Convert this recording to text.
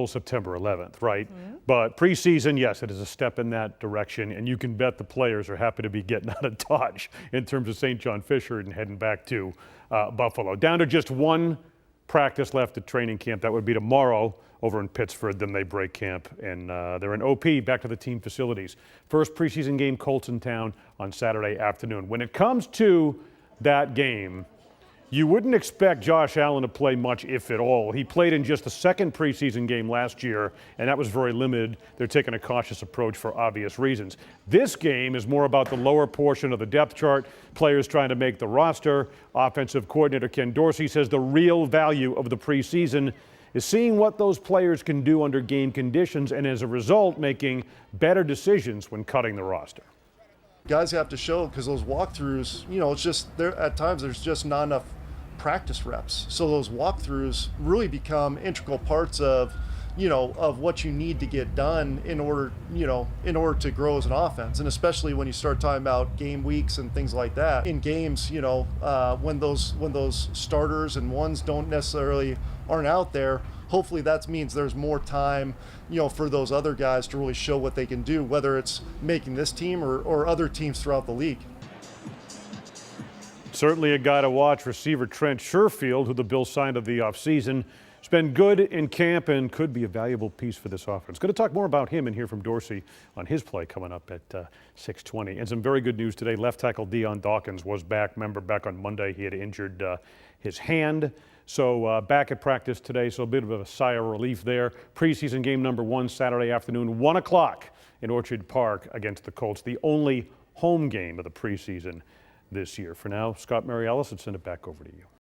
September 11th, right? But preseason, yes, it is a step in that direction, and you can bet the players are happy to be getting out of Dodge in terms of St. John Fisher and heading back to Buffalo. Down to just one practice left at training camp. That would be tomorrow over in Pittsford. Then they break camp, and they're in OP, back to the team facilities. First preseason game, Colts in town on Saturday afternoon. When it comes to that game, you wouldn't expect Josh Allen to play much, if at all. He played in just the second preseason game last year, and that was very limited. They're taking a cautious approach for obvious reasons. This game is more about the lower portion of the depth chart, players trying to make the roster. Offensive coordinator Ken Dorsey says the real value of the preseason is seeing what those players can do under game conditions, and as a result, making better decisions when cutting the roster. Guys have to show, because those walkthroughs, it's just there at times there's just not enough practice reps. So those walkthroughs really become integral parts of, of what you need to get done in order to grow as an offense. And especially when you start talking about game weeks and things like that. In games, when those starters and ones aren't out there, hopefully that means there's more time, for those other guys to really show what they can do, whether it's making this team or other teams throughout the league. Certainly a guy to watch, receiver Trent Sherfield, who the Bills signed of the offseason. He's been good in camp and could be a valuable piece for this offense. Going to talk more about him and hear from Dorsey on his play coming up at 6:20. And some very good news today. Left tackle Deion Dawkins was back. Remember, back on Monday, he had injured his hand. So back at practice today, so a bit of a sigh of relief there. Preseason game number 1, Saturday afternoon, 1 o'clock in Orchard Park against the Colts. The only home game of the preseason this year. For now, Scott Mary Ellis, I'd send it back over to you.